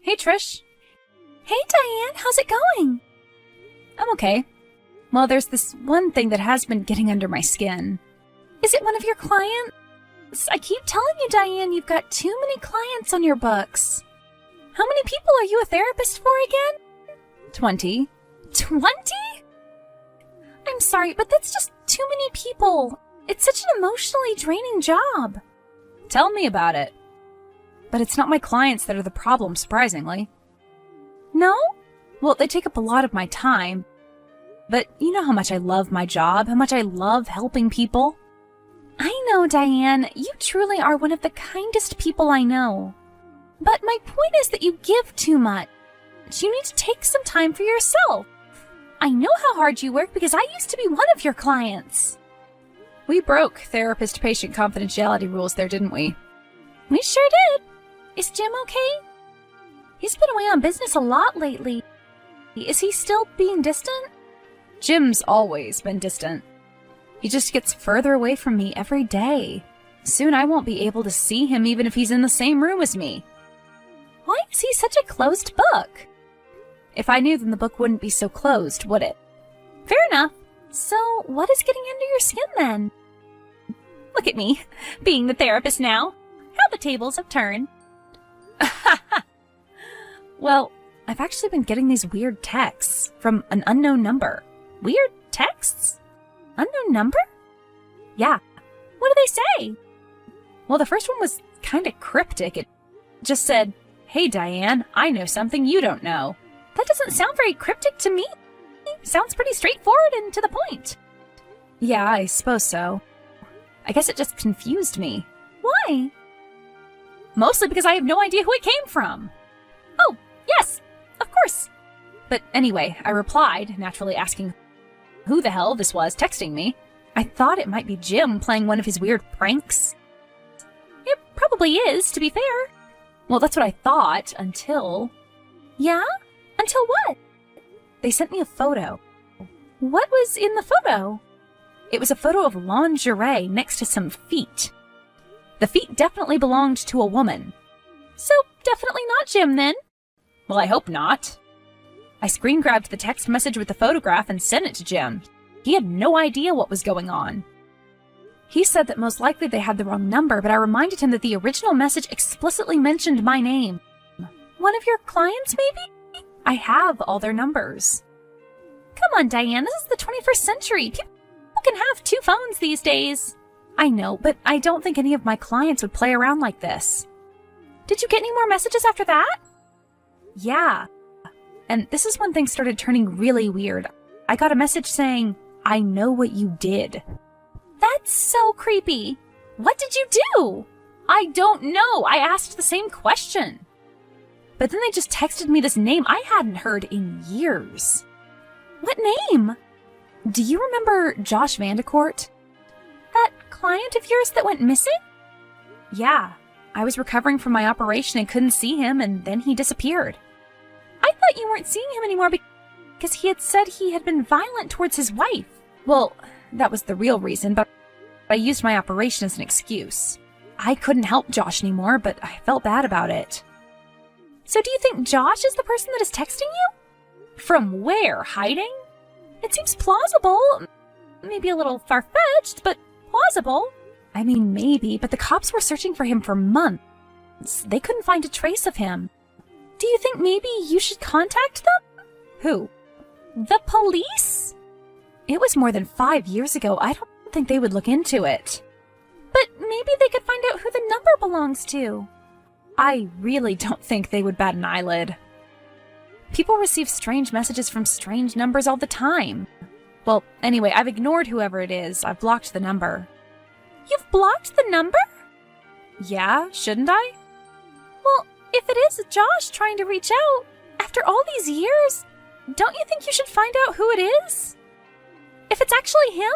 Hey, Trish. Hey, Diane, how's it going? I'm okay. Well, there's this one thing that has been getting under my skin. Is it one of your clients? I keep telling you, Diane, you've got too many clients on your books. How many people are you a therapist for again? 20. 20? I'm sorry, but that's just too many people. It's such an emotionally draining job. Tell me about it. But it's not my clients that are the problem, surprisingly. No? Well, they take up a lot of my time. But you know how much I love my job, how much I love helping people. I know, Diane. You truly are one of the kindest people I know. But my point is that you give too much. You need to take some time for yourself. I know how hard you work because I used to be one of your clients. We broke therapist-patient confidentiality rules there, didn't we? We sure did. Is Jim okay? He's been away on business a lot lately. Is he still being distant? Jim's always been distant. He just gets further away from me every day. Soon I won't be able to see him even if he's in the same room as me. Why is he such a closed book? If I knew, then the book wouldn't be so closed, would it? Fair enough. So, what is getting under your skin then? Look at me, being the therapist now. How the tables have turned. Well, I've actually been getting these weird texts from an unknown number. Weird texts? Unknown number? Yeah. What do they say? Well, the first one was kind of cryptic. It just said, "Hey, Diane, I know something you don't know." That doesn't sound very cryptic to me. Sounds pretty straightforward and to the point. Yeah, I suppose so. I guess it just confused me. Why? Mostly because I have no idea who it came from. Oh, yes, of course. But anyway, I replied, naturally asking who the hell this was texting me. I thought it might be Jim playing one of his weird pranks. It probably is, to be fair. Well, that's what I thought, until... Yeah? Until what? They sent me a photo. What was in the photo? It was a photo of lingerie next to some feet. The feet definitely belonged to a woman. So, definitely not Jim, then? Well, I hope not. I screen grabbed the text message with the photograph and sent it to Jim. He had no idea what was going on. He said that most likely they had the wrong number, but I reminded him that the original message explicitly mentioned my name. One of your clients, maybe? I have all their numbers. Come on, Diane, this is the 21st century. People can have 2 phones these days. I know, but I don't think any of my clients would play around like this. Did you get any more messages after that? Yeah. And this is when things started turning really weird. I got a message saying, "I know what you did." That's so creepy. What did you do? I don't know. I asked the same question. But then they just texted me this name I hadn't heard in years. What name? Do you remember Josh Vandecourt? That client of yours that went missing? Yeah. I was recovering from my operation and couldn't see him, and then he disappeared. I thought you weren't seeing him anymore because he had said he had been violent towards his wife. Well, that was the real reason, but I used my operation as an excuse. I couldn't help Josh anymore, but I felt bad about it. So do you think Josh is the person that is texting you? From where? Hiding? It seems plausible. Maybe a little far-fetched, but plausible. I mean, maybe, but the cops were searching for him for months. They couldn't find a trace of him. Do you think maybe you should contact them? Who? The police? It was more than 5 years ago. I don't think they would look into it. But maybe they could find out who the number belongs to. I really don't think they would bat an eyelid. People receive strange messages from strange numbers all the time. Well, anyway, I've ignored whoever it is. I've blocked the number. You've blocked the number? Yeah, shouldn't I? Well, if it is Josh trying to reach out, after all these years, don't you think you should find out who it is? If it's actually him?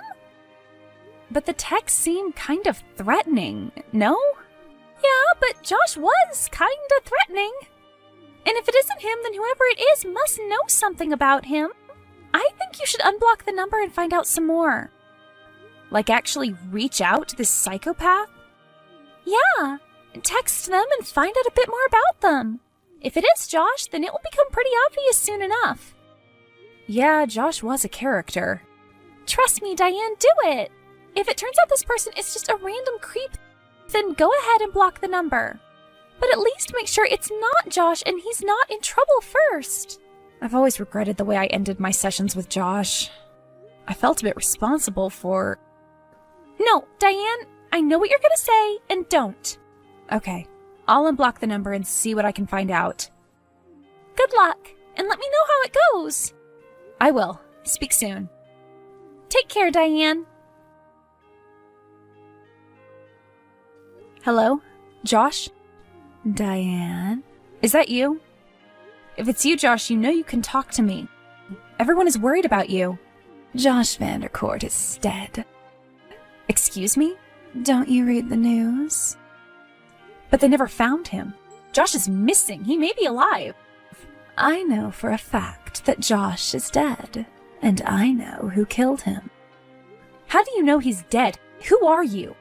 But the texts seem kind of threatening, no? Yeah, but Josh was kinda threatening. And if it isn't him, then whoever it is must know something about him. I think you should unblock the number and find out some more. Like actually reach out to this psychopath? Yeah, text them and find out a bit more about them. If it is Josh, then it will become pretty obvious soon enough. Yeah, Josh was a character. Trust me, Diane, do it! If it turns out this person is just a random creep, then go ahead and block the number. But at least make sure it's not Josh and he's not in trouble first. I've always regretted the way I ended my sessions with Josh. I felt a bit responsible for... No, Diane, I know what you're gonna say, and don't. Okay, I'll unblock the number and see what I can find out. Good luck, and let me know how it goes. I will. Speak soon. Take care, Diane. Hello? Josh? Diane? Is that you? If it's you, Josh, you know you can talk to me. Everyone is worried about you. Josh Vandercourt is dead. Excuse me? Don't you read the news? But they never found him. Josh is missing. He may be alive. I know for a fact that Josh is dead, and I know who killed him. How do you know he's dead? Who are you?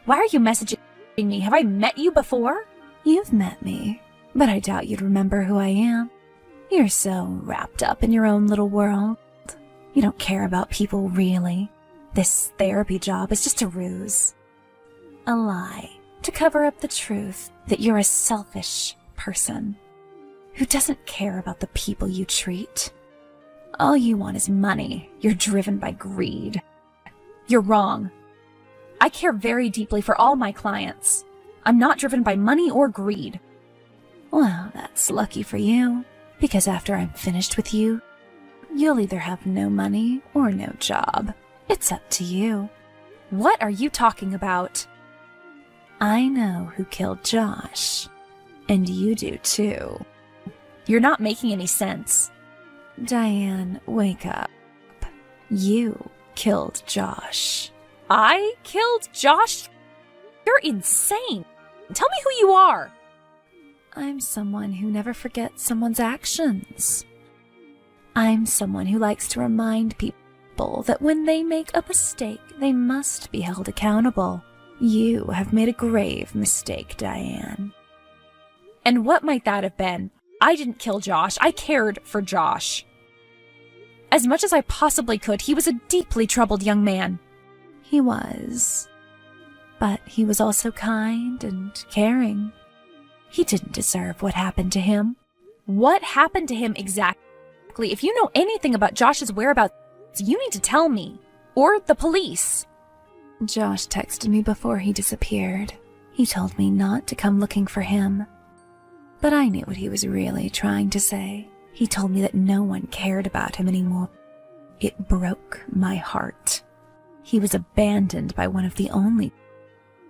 Why are you messaging me? Have I met you before? You've met me, but I doubt you'd remember who I am. You're so wrapped up in your own little world. You don't care about people, really. This therapy job is just a ruse. A lie to cover up the truth that you're a selfish person who doesn't care about the people you treat. All you want is money. You're driven by greed. You're wrong. I care very deeply for all my clients. I'm not driven by money or greed. Well, that's lucky for you, because after I'm finished with you, you'll either have no money or no job. It's up to you. What are you talking about? I know who killed Josh, and you do too. You're not making any sense. Diane, wake up. You killed Josh. I killed Josh? You're insane. Tell me who you are. I'm someone who never forgets someone's actions. I'm someone who likes to remind people that when they make a mistake, they must be held accountable. You have made a grave mistake, Diane. And what might that have been? I didn't kill Josh. I cared for Josh. As much as I possibly could, he was a deeply troubled young man. He was. But he was also kind and caring. He didn't deserve what happened to him. What happened to him exactly? If you know anything about Josh's whereabouts, you need to tell me. Or the police. Josh texted me before he disappeared. He told me not to come looking for him. But I knew what he was really trying to say. He told me that no one cared about him anymore. It broke my heart. He was abandoned by one of the only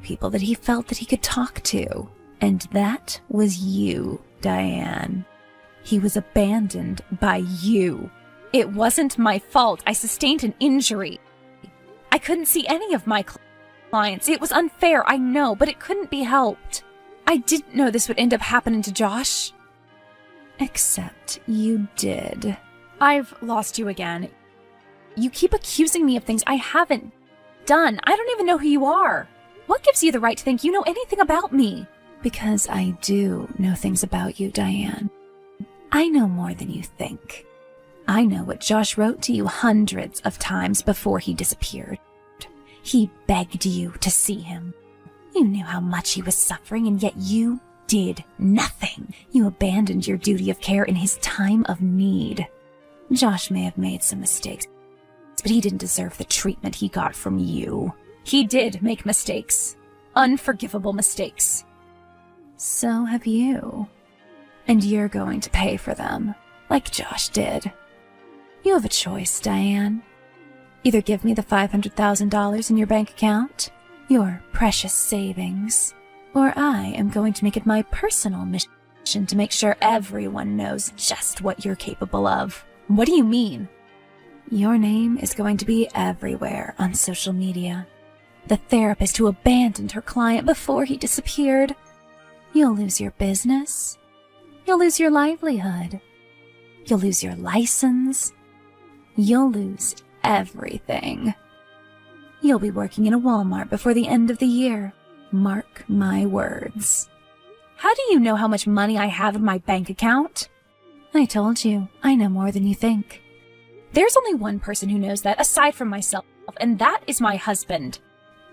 people that he felt that he could talk to. And that was you, Diane. He was abandoned by you. It wasn't my fault. I sustained an injury. I couldn't see any of my clients. It was unfair, I know, but it couldn't be helped. I didn't know this would end up happening to Josh. Except you did. I've lost you again. You keep accusing me of things I haven't done. I don't even know who you are. What gives you the right to think you know anything about me? Because I do know things about you, Diane. I know more than you think. I know what Josh wrote to you hundreds of times before he disappeared. He begged you to see him. You knew how much he was suffering, and yet you did nothing. You abandoned your duty of care in his time of need. Josh may have made some mistakes, but he didn't deserve the treatment he got from you. He did make mistakes. Unforgivable mistakes. So have you. And you're going to pay for them, like Josh did. You have a choice, Diane. Either give me the $500,000 in your bank account, your precious savings, or I am going to make it my personal mission to make sure everyone knows just what you're capable of. What do you mean? Your name is going to be everywhere on social media. The therapist who abandoned her client before he disappeared. You'll lose your business. You'll lose your livelihood. You'll lose your license. You'll lose everything. You'll be working in a Walmart before the end of the year. Mark my words. How do you know how much money I have in my bank account? I told you, I know more than you think. There's only one person who knows that aside from myself, and that is my husband.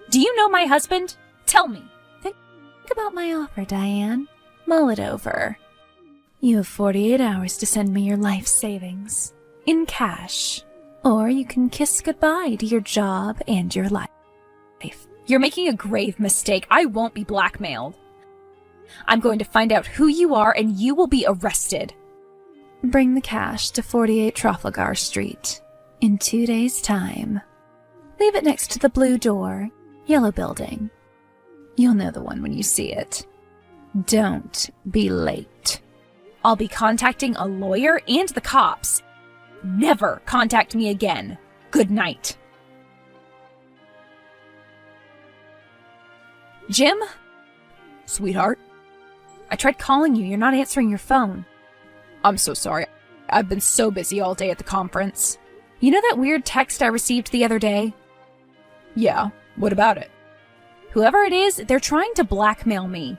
Do you know my husband? Tell me. Think about my offer, Diane. Mull it over. You have 48 hours to send me your life savings in cash, or you can kiss goodbye to your job and your life. You're making a grave mistake. I won't be blackmailed. I'm going to find out who you are, and you will be arrested. Bring the cash to 48 Trafalgar Street in 2 days' time. Leave it next to the blue door, yellow building. You'll know the one when you see it. Don't be late. I'll be contacting a lawyer and the cops. Never contact me again. Good night. Jim? Sweetheart? I tried calling you. You're not answering your phone. I'm so sorry. I've been so busy all day at the conference. You know that weird text I received the other day? Yeah, what about it? Whoever it is, they're trying to blackmail me.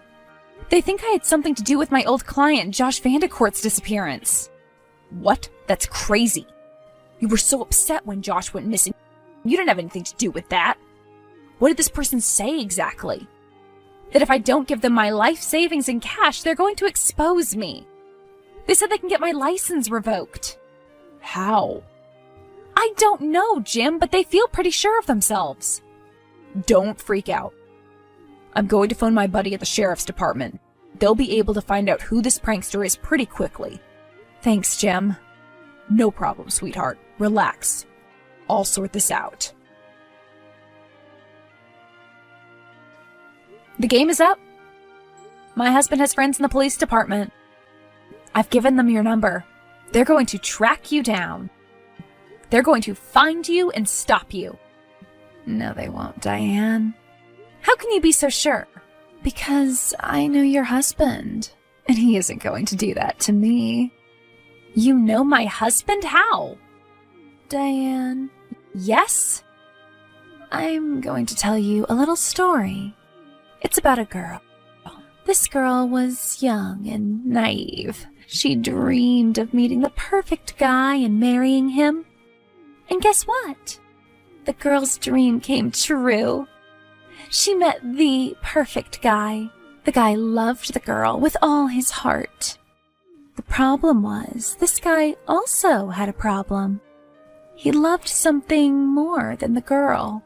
They think I had something to do with my old client, Josh Vandecourt's disappearance. What? That's crazy. You were so upset when Josh went missing. You didn't have anything to do with that. What did this person say exactly? That if I don't give them my life savings in cash, they're going to expose me. They said they can get my license revoked. How? I don't know, Jim, but they feel pretty sure of themselves. Don't freak out. I'm going to phone my buddy at the sheriff's department. They'll be able to find out who this prankster is pretty quickly. Thanks, Jim. No problem, sweetheart. Relax. I'll sort this out. The game is up. My husband has friends in the police department. I've given them your number. They're going to track you down. They're going to find you and stop you. No, they won't, Diane. How can you be so sure? Because I know your husband, and he isn't going to do that to me. You know my husband? How? Diane. Yes? I'm going to tell you a little story. It's about a girl. This girl was young and naive. She dreamed of meeting the perfect guy and marrying him. And guess what? The girl's dream came true. She met the perfect guy. The guy loved the girl with all his heart. The problem was, this guy also had a problem. He loved something more than the girl.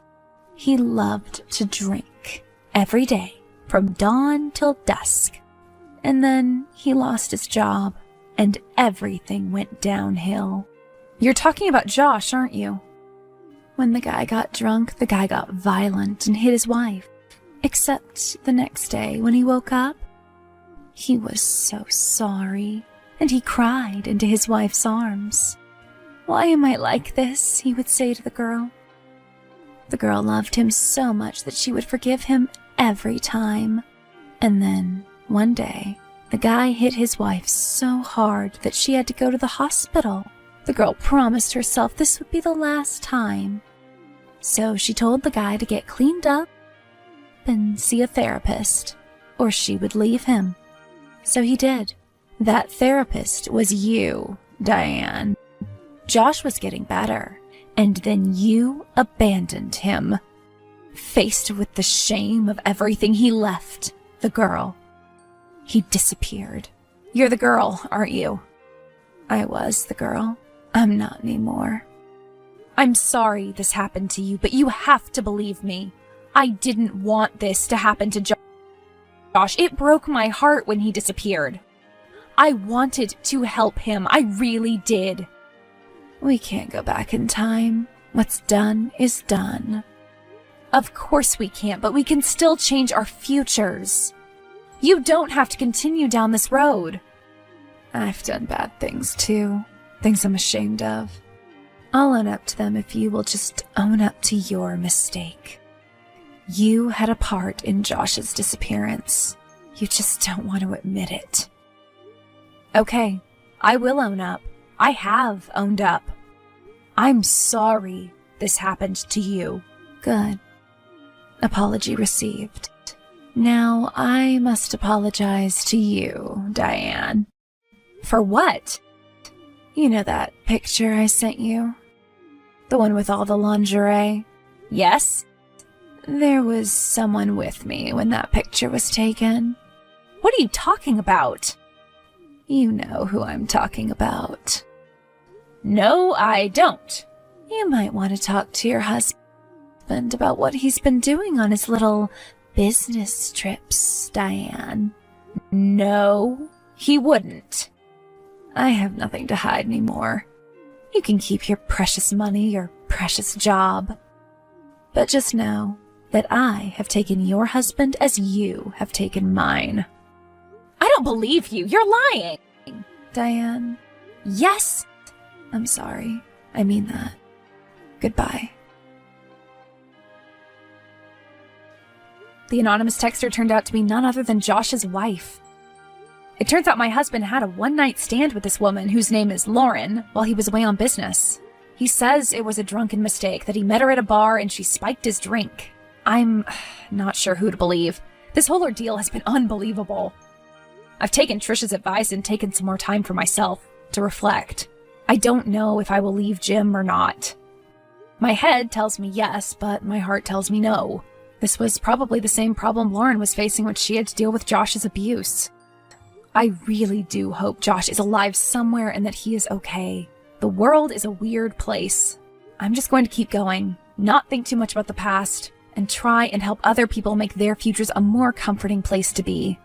He loved to drink every day, from dawn till dusk. And then he lost his job, and everything went downhill. You're talking about Josh, aren't you? When the guy got drunk, the guy got violent and hit his wife. Except the next day, when he woke up, he was so sorry, and he cried into his wife's arms. "Why am I like this?" he would say to the girl. The girl loved him so much that she would forgive him every time. And then, one day, the guy hit his wife so hard that she had to go to the hospital. The girl promised herself this would be the last time. So she told the guy to get cleaned up and see a therapist, or she would leave him. So he did. That therapist was you, Diane. Josh was getting better, and then you abandoned him. Faced with the shame of everything, he left the girl. He disappeared. You're the girl, aren't you? I was the girl. I'm not anymore. I'm sorry this happened to you, but you have to believe me. I didn't want this to happen to Josh. It broke my heart when he disappeared. I wanted to help him. I really did. We can't go back in time. What's done is done. Of course we can't, but we can still change our futures. You don't have to continue down this road. I've done bad things too. Things I'm ashamed of. I'll own up to them if you will just own up to your mistake. You had a part in Josh's disappearance. You just don't want to admit it. Okay, I will own up. I have owned up. I'm sorry this happened to you. Good. Apology received. Now, I must apologize to you, Diane. For what? You know that picture I sent you? The one with all the lingerie? Yes? There was someone with me when that picture was taken. What are you talking about? You know who I'm talking about. No, I don't. You might want to talk to your husband about what he's been doing on his little business trips, Diane. No, he wouldn't. I have nothing to hide anymore. You can keep your precious money, your precious job. But just know that I have taken your husband as you have taken mine. I don't believe you. You're lying. Diane, Yes. I'm sorry. I mean that. Goodbye. The anonymous texter turned out to be none other than Josh's wife. It turns out my husband had a one-night stand with this woman whose name is Lauren while he was away on business. He says it was a drunken mistake, that he met her at a bar and she spiked his drink. I'm not sure who to believe. This whole ordeal has been unbelievable. I've taken Trisha's advice and taken some more time for myself to reflect. I don't know if I will leave Jim or not. My head tells me yes, but my heart tells me no. This was probably the same problem Lauren was facing when she had to deal with Josh's abuse. I really do hope Josh is alive somewhere and that he is okay. The world is a weird place. I'm just going to keep going, not think too much about the past, and try and help other people make their futures a more comforting place to be.